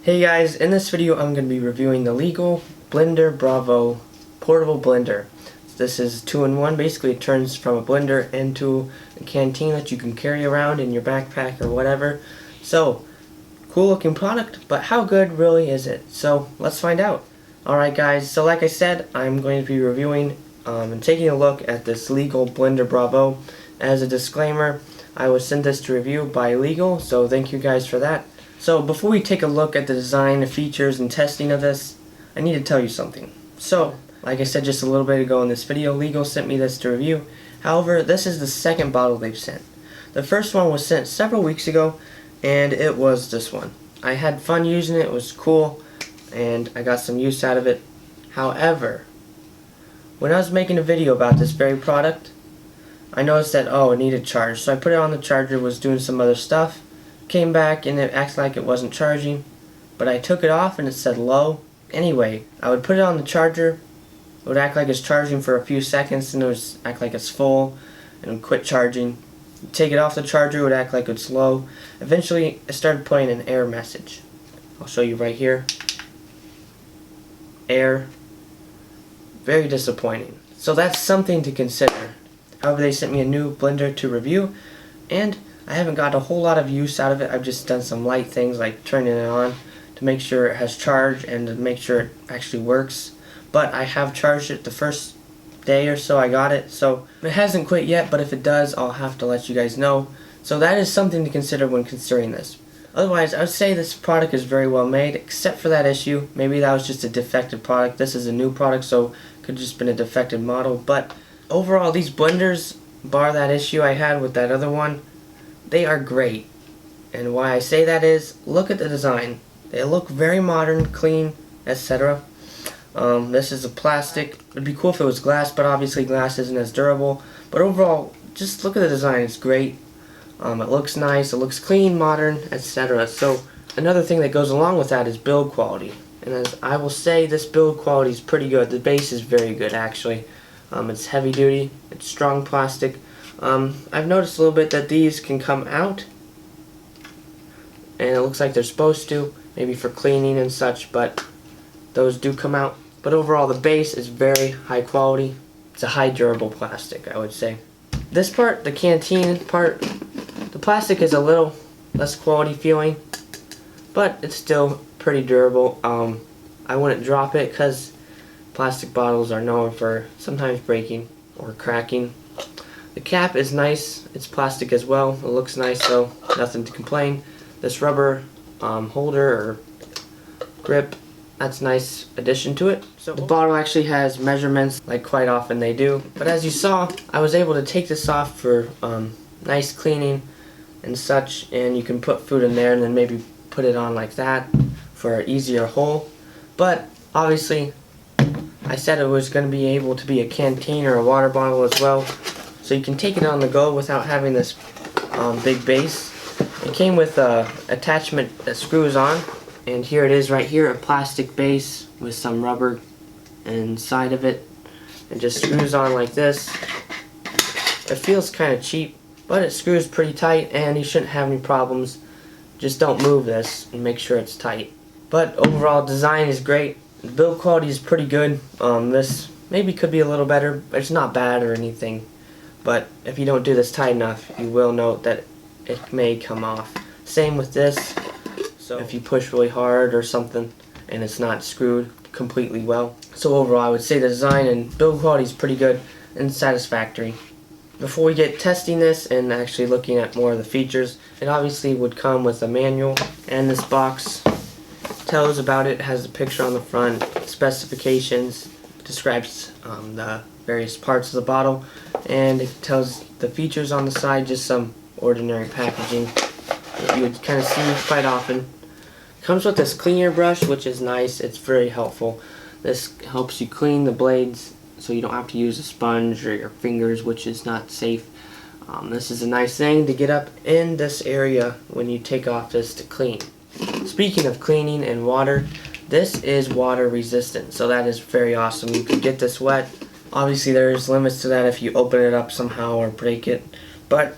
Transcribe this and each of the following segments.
Hey guys, in this video I'm going to be reviewing the Leegoal Blender Bravo portable blender. This is 2-in-1. Basically it turns from a blender into a canteen that you can carry around in your backpack or whatever. So, cool looking product, but how good really is it? So, let's find out. Alright guys, so like I said, I'm going to be reviewing and taking a look at this Leegoal Blender Bravo. As a disclaimer, I was sent this to review by Leegoal, so thank you guys for that. So before we take a look at the design, the features, and testing of this, I need to tell you something. So, like I said just a little bit ago in this video, Leegoal sent me this to review. However, this is the second bottle they've sent. The first one was sent several weeks ago, and it was this one. I had fun using it, it was cool, and I got some use out of it. However, when I was making a video about this very product, I noticed that, it needed charge. So I put it on the charger, was doing some other stuff. Came back and it acted like it wasn't charging, but I took it off and it said low. Anyway, I would put it on the charger, it would act like it's charging for a few seconds, and it would act like it's full and it would quit charging. Take it off the charger, it would act like it's low. Eventually it started putting an error message. I'll show you right here. Error. Very disappointing. So that's something to consider. However, they sent me a new blender to review, and I haven't got a whole lot of use out of it. I've just done some light things like turning it on to make sure it has charge and to make sure it actually works. But I have charged it the first day or so I got it, so it hasn't quit yet, but if it does, I'll have to let you guys know. So that is something to consider when considering this. Otherwise, I would say this product is very well made, except for that issue. Maybe that was just a defective product. This is a new product, so it could have just been a defective model. But overall, these blenders, bar that issue I had with that other one, they are great. And why I say that is, look at the design. They look very modern, clean, etc. This is a plastic. It'd be cool if it was glass, but obviously glass isn't as durable. But overall, just look at the design. It's great. It looks nice. It looks clean, modern, etc. So another thing that goes along with that is build quality. And as I will say, this build quality is pretty good. The base is very good, actually. It's heavy duty. It's strong plastic. I've noticed a little bit that these can come out, and it looks like they're supposed to, maybe for cleaning and such, but those do come out. But overall, the base is very high quality. It's a high durable plastic, I would say. This part, the canteen part, the plastic is a little less quality feeling, but it's still pretty durable. I wouldn't drop it because plastic bottles are known for sometimes breaking or cracking. The cap is nice. It's plastic as well. It looks nice, so nothing to complain. This rubber holder or grip, that's a nice addition to it. So the bottle actually has measurements, like quite often they do. But as you saw, I was able to take this off for nice cleaning and such, and you can put food in there and then maybe put it on like that for an easier hole. But obviously, I said it was going to be able to be a canteen or a water bottle as well. So you can take it on the go without having this big base. It came with an attachment that screws on, and here it is right here, a plastic base with some rubber inside of it. It just screws on like this. It feels kind of cheap, but it screws pretty tight, and you shouldn't have any problems. Just don't move this and make sure it's tight. But overall, design is great. The build quality is pretty good. This maybe could be a little better, but it's not bad or anything. But if you don't do this tight enough, you will note that it may come off. Same with this. So if you push really hard or something and it's not screwed completely well. So overall, I would say the design and build quality is pretty good and satisfactory. Before we get testing this and actually looking at more of the features, it obviously would come with a manual, and this box tells about it, has a picture on the front, specifications, describes the various parts of the bottle, and it tells the features on the side, just some ordinary packaging that you would kind of see quite often. Comes with this cleaner brush, which is nice. It's very helpful. This helps you clean the blades so you don't have to use a sponge or your fingers, which is not safe. This is a nice thing to get up in this area when you take off this to clean. Speaking of cleaning and water, this is water resistant, so that is very awesome. You could get this wet. Obviously there's limits to that if you open it up somehow or break it, but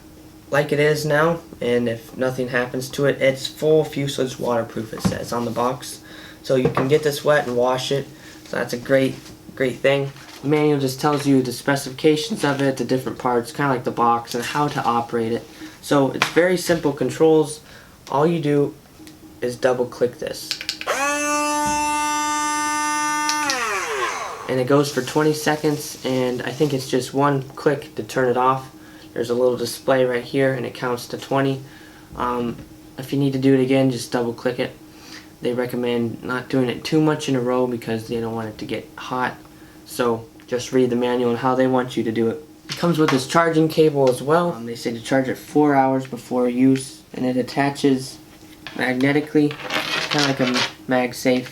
like it is now, and if nothing happens to it, it's full fuselage waterproof, it says on the box. So you can get this wet and wash it, so that's a great thing. The manual just tells you the specifications of it, the different parts, kind of like the box, and how to operate it. So it's very simple controls. All you do is double click this. And it goes for 20 seconds, and I think it's just one click to turn it off. There's a little display right here and it counts to 20. If you need to do it again, just double click it. They recommend not doing it too much in a row because they don't want it to get hot. So just read the manual on how they want you to do it. It comes with this charging cable as well. They say to charge it 4 hours before use, and it attaches magnetically, kind of like a MagSafe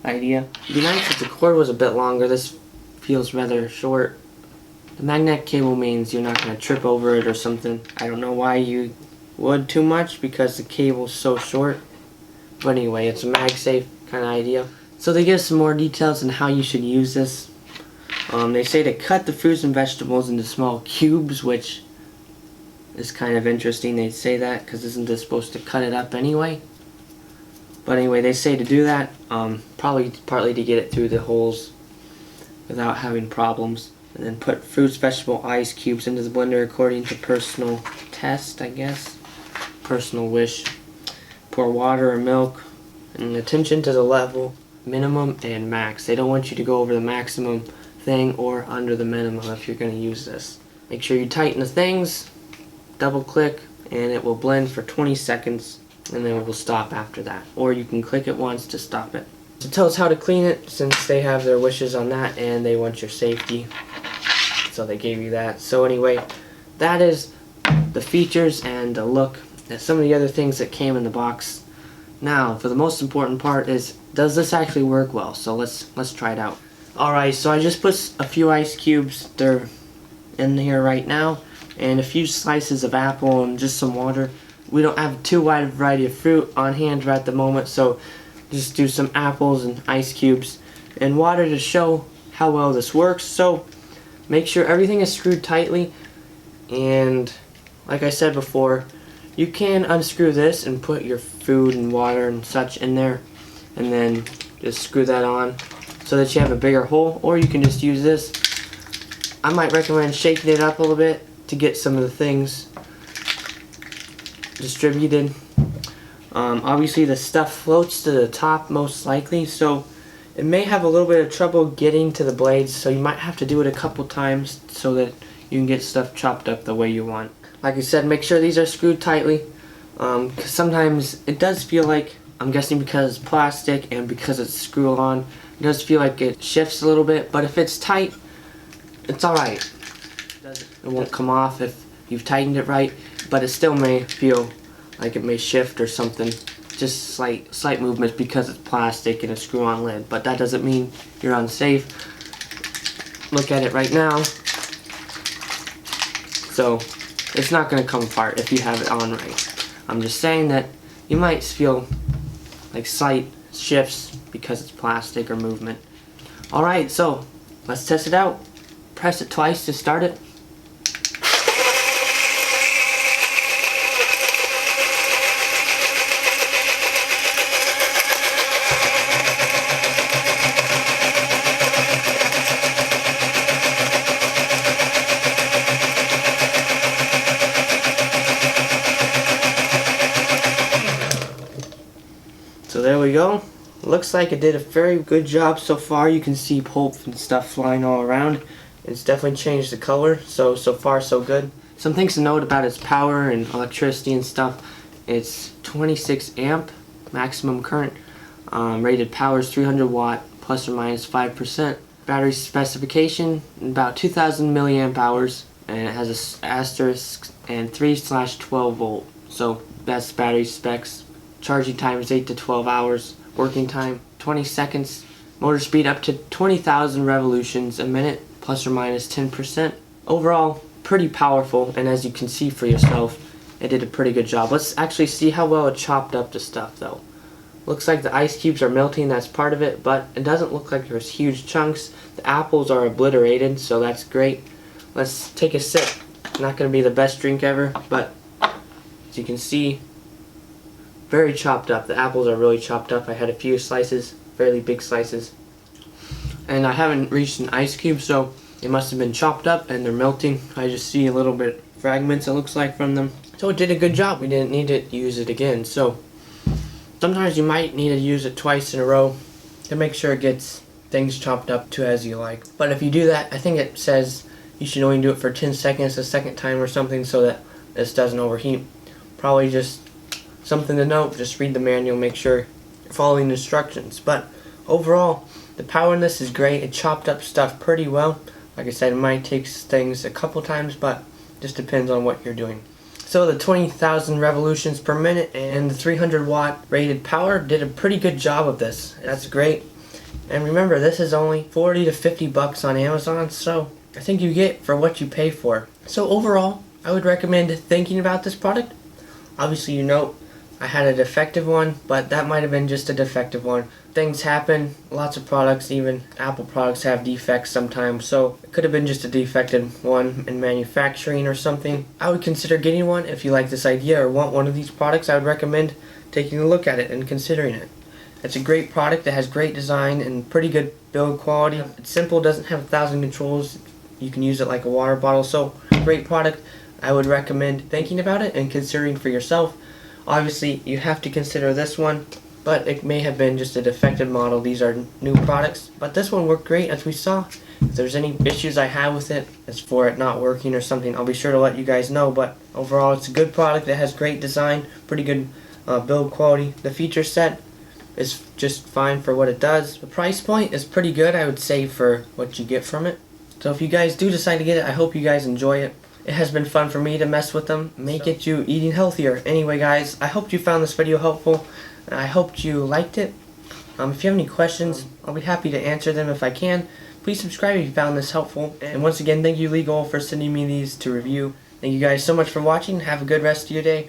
idea. It'd be nice if the cord was a bit longer. This feels rather short. The magnetic cable means you're not going to trip over it or something. I don't know why you would too much because the cable's so short. But anyway, it's a MagSafe kind of idea. So they give some more details on how you should use this. They say to cut the fruits and vegetables into small cubes, which is kind of interesting. They say that because isn't this supposed to cut it up anyway? But anyway, they say to do that, probably partly to get it through the holes without having problems. And then put fruits, vegetable, ice cubes into the blender according to personal test, I guess. Personal wish. Pour water or milk, and attention to the level, minimum and max. They don't want you to go over the maximum thing or under the minimum if you're going to use this. Make sure you tighten the things, double click, and it will blend for 20 seconds, and then it will stop after that. Or you can click it once to stop it. So tell us how to clean it, since they have their wishes on that and they want your safety. So they gave you that. So anyway, that is the features and the look and some of the other things that came in the box. Now, for the most important part is, does this actually work well? So let's try it out. Alright, so I just put a few ice cubes, they're in here right now, and a few slices of apple and just some water. We don't have too wide a variety of fruit on hand right at the moment, so just do some apples and ice cubes and water to show how well this works. So make sure everything is screwed tightly, and like I said before, you can unscrew this and put your food and water and such in there, and then just screw that on so that you have a bigger hole, or you can just use this. I might recommend shaking it up a little bit to get some of the things distributed. Obviously the stuff floats to the top most likely, so it may have a little bit of trouble getting to the blades, so you might have to do it a couple times so that you can get stuff chopped up the way you want. Like I said, make sure these are screwed tightly, because sometimes it does feel like, I'm guessing because it's plastic and because it's screwed on, it does feel like it shifts a little bit, but if it's tight, it's alright. It won't come off if you've tightened it right, but it still may feel like it may shift or something. Just slight movements because it's plastic and a screw-on lid, but that doesn't mean you're unsafe. Look at it right now. So it's not going to come apart if you have it on right. I'm just saying that you might feel like slight shifts because it's plastic or movement. Alright, so let's test it out. Press it twice to start it. So there we go. Looks like it did a very good job so far. You can see pulp and stuff flying all around. It's definitely changed the color, so far so good. Some things to note about its power and electricity and stuff. It's 26 amp maximum current. Rated power is 300 watt plus or minus 5%. Battery specification about 2000 milliamp hours, and it has a asterisk and 3/12 volt. So best battery specs. Charging time is 8 to 12 hours. Working time 20 seconds. Motor speed up to 20,000 revolutions a minute, plus or minus 10%. Overall, pretty powerful, and as you can see for yourself, it did a pretty good job. Let's actually see how well it chopped up the stuff though. Looks like the ice cubes are melting, that's part of it, but it doesn't look like there's huge chunks. The apples are obliterated, so that's great. Let's take a sip. Not going to be the best drink ever, but As you can see, very chopped up. The apples are really chopped up. I had a few slices, fairly big slices. And I haven't reached an ice cube, so it must have been chopped up and they're melting. I just see a little bit fragments, it looks like, from them. So it did a good job. We didn't need to use it again. So sometimes you might need to use it twice in a row to make sure it gets things chopped up to as you like. But if you do that, I think it says you should only do it for 10 seconds a second time or something so that this doesn't overheat. Probably just something to note. Just read the manual, make sure you're following the instructions. But overall, the power in this is great. It chopped up stuff pretty well. Like I said, it might take things a couple times, but just depends on what you're doing. So the 20,000 revolutions per minute and the 300 watt rated power did a pretty good job of this. That's great. And remember, this is only 40 to 50 bucks on Amazon, so I think you get for what you pay for. So overall, I would recommend thinking about this product. Obviously, you know, I had a defective one, but that might have been just a defective one. Things happen. Lots of products, even Apple products, have defects sometimes, so it could have been just a defective one in manufacturing or something. I would consider getting one if you like this idea or want one of these products. I would recommend taking a look at it and considering it. It's a great product that has great design and pretty good build quality. It's simple, doesn't have 1,000 controls. You can use it like a water bottle, so great product. I would recommend thinking about it and considering for yourself. Obviously, you have to consider this one, but it may have been just a defective model. These are new products, but this one worked great, as we saw. If there's any issues I have with it, as for it not working or something, I'll be sure to let you guys know. But overall, it's a good product that has great design, pretty good build quality. The feature set is just fine for what it does. The price point is pretty good, I would say, for what you get from it. So if you guys do decide to get it, I hope you guys enjoy it. It has been fun for me to mess with them, may get you eating healthier. Anyway guys, I hope you found this video helpful, and I hope you liked it. If you have any questions, I'll be happy to answer them if I can. Please subscribe if you found this helpful. And once again, thank you Leegoal for sending me these to review. Thank you guys so much for watching. Have a good rest of your day.